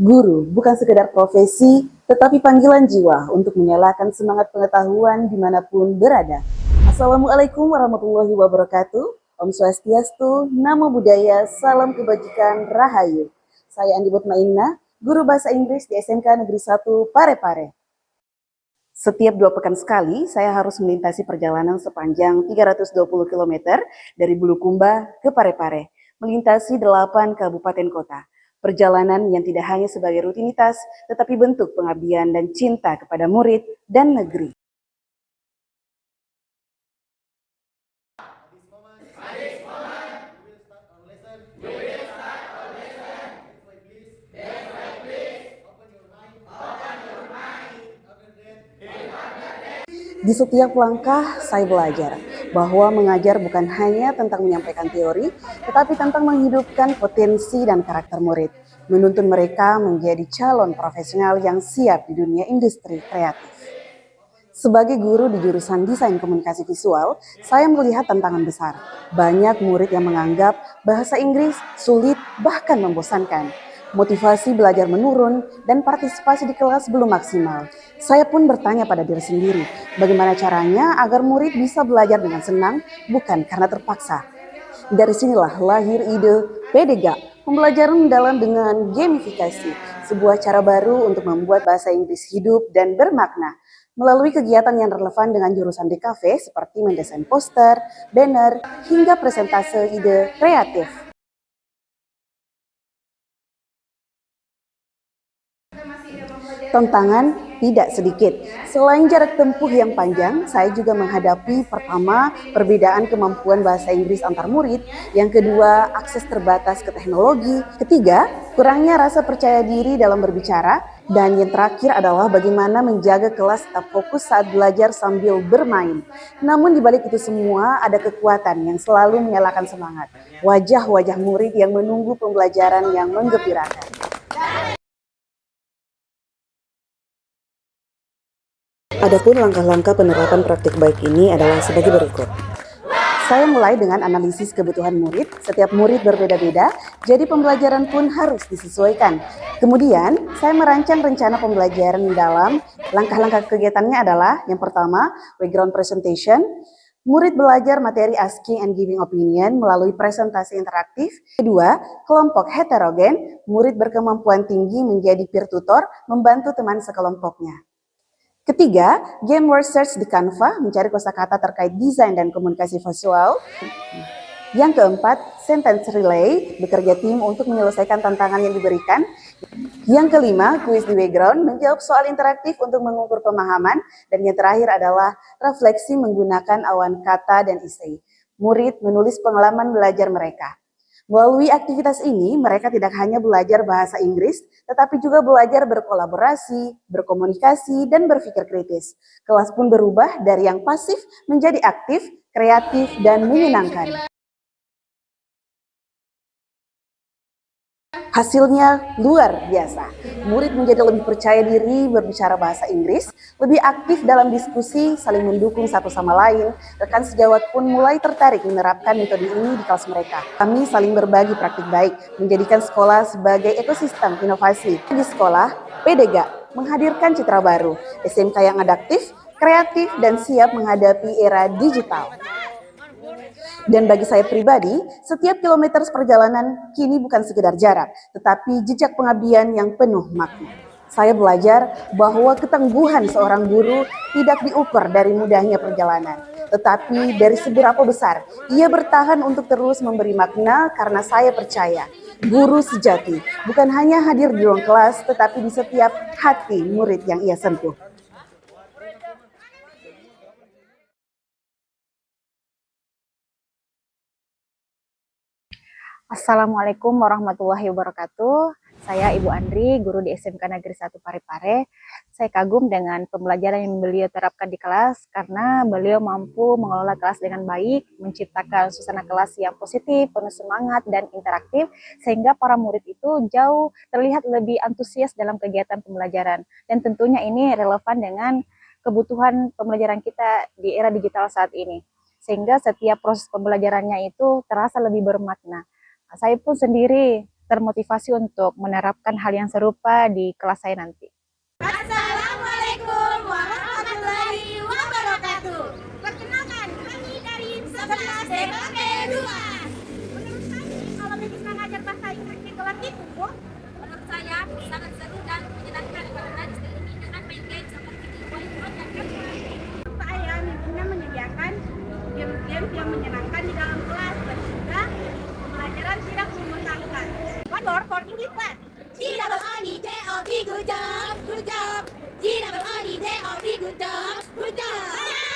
Guru bukan sekedar profesi, tetapi panggilan jiwa untuk menyalakan semangat pengetahuan dimanapun berada. Assalamualaikum warahmatullahi wabarakatuh. Om Swastiastu, Namo Buddhaya, Salam Kebajikan, Rahayu. Saya Andi Mutmainnah, Guru Bahasa Inggris di SMK Negeri 1 Parepare. Setiap 2 pekan sekali, saya harus melintasi perjalanan sepanjang 320 km dari Bulukumba ke Parepare, melintasi 8 kabupaten kota. Perjalanan yang tidak hanya sebagai rutinitas, tetapi bentuk pengabdian dan cinta kepada murid dan negeri. Di setiap langkah saya belajar bahwa mengajar bukan hanya tentang menyampaikan teori, tetapi tentang menghidupkan potensi dan karakter murid, menuntun mereka menjadi calon profesional yang siap di dunia industri kreatif. Sebagai guru di jurusan Desain Komunikasi Visual, saya melihat tantangan besar. Banyak murid yang menganggap bahasa Inggris sulit bahkan membosankan. Motivasi belajar menurun dan partisipasi di kelas belum maksimal. Saya pun bertanya pada diri sendiri, bagaimana caranya agar murid bisa belajar dengan senang, bukan karena terpaksa. Dari sinilah lahir ide PDGA, pembelajaran mendalam dengan gamifikasi, sebuah cara baru untuk membuat bahasa Inggris hidup dan bermakna. Melalui kegiatan yang relevan dengan jurusan DKV seperti mendesain poster, banner, hingga presentase ide kreatif. Tantangan tidak sedikit. Selain jarak tempuh yang panjang, saya juga menghadapi pertama, perbedaan kemampuan bahasa Inggris antar murid, yang kedua, akses terbatas ke teknologi, ketiga, kurangnya rasa percaya diri dalam berbicara, dan yang terakhir adalah bagaimana menjaga kelas tetap fokus saat belajar sambil bermain. Namun di balik itu semua ada kekuatan yang selalu menyalakan semangat. Wajah-wajah murid yang menunggu pembelajaran yang menggembirakan. Adapun langkah-langkah penerapan praktik baik ini adalah sebagai berikut. Saya mulai dengan analisis kebutuhan murid. Setiap murid berbeda-beda, jadi pembelajaran pun harus disesuaikan. Kemudian, saya merancang rencana pembelajaran dalam langkah-langkah kegiatannya adalah yang pertama, background presentation. Murid belajar materi asking and giving opinion melalui presentasi interaktif. Kedua, kelompok heterogen. Murid berkemampuan tinggi menjadi peer tutor, membantu teman sekelompoknya. Ketiga, game word search di Canva, mencari kosakata terkait desain dan komunikasi visual. Yang keempat, sentence relay, bekerja tim untuk menyelesaikan tantangan yang diberikan. Yang kelima, kuis di background, menjawab soal interaktif untuk mengukur pemahaman. Dan yang terakhir adalah refleksi menggunakan awan kata dan essay. Murid menulis pengalaman belajar mereka. Melalui aktivitas ini, mereka tidak hanya belajar bahasa Inggris, tetapi juga belajar berkolaborasi, berkomunikasi, dan berpikir kritis. Kelas pun berubah dari yang pasif menjadi aktif, kreatif, dan menyenangkan. Hasilnya luar biasa. Murid menjadi lebih percaya diri berbicara bahasa Inggris, lebih aktif dalam diskusi, saling mendukung satu sama lain. Rekan sejawat pun mulai tertarik menerapkan metode ini di kelas mereka. Kami saling berbagi praktik baik, menjadikan sekolah sebagai ekosistem inovasi. Di sekolah, PDGA menghadirkan citra baru, SMK yang adaptif, kreatif, dan siap menghadapi era digital. Dan bagi saya pribadi, setiap kilometer perjalanan kini bukan sekedar jarak, tetapi jejak pengabdian yang penuh makna. Saya belajar bahwa ketangguhan seorang guru tidak diukur dari mudahnya perjalanan, tetapi dari seberapa besar ia bertahan untuk terus memberi makna karena saya percaya guru sejati bukan hanya hadir di ruang kelas, tetapi di setiap hati murid yang ia sentuh. Assalamualaikum warahmatullahi wabarakatuh. Saya Ibu Andri, guru di SMK Negeri 1 Parepare. Saya kagum dengan pembelajaran yang beliau terapkan di kelas karena beliau mampu mengelola kelas dengan baik, menciptakan suasana kelas yang positif, penuh semangat dan interaktif, sehingga para murid itu jauh terlihat lebih antusias dalam kegiatan pembelajaran. Dan tentunya ini relevan dengan kebutuhan pembelajaran kita di era digital saat ini. Sehingga setiap proses pembelajarannya itu terasa lebih bermakna. Saya pun sendiri termotivasi untuk menerapkan hal yang serupa di kelas saya nanti. Assalamualaikum warahmatullahi wabarakatuh. Perkenalkan, kami dari 11 DKP 2. Menurut kami, kalau bisa ngajar bahasa Inggris di kelas itu, Bu, menurut saya sangat seru dan menyenangkan karena di sini dengan main game seperti Polygon dan Capcom. Saya mimpinya menyediakan game-game yang menyenangkan di dalam kelas dan juga pembelajaran tidak membosankan. One more for English class. G-double-O-D-J-O-B, good job, good job. G-double-O-D-J-O-B, good job, good job.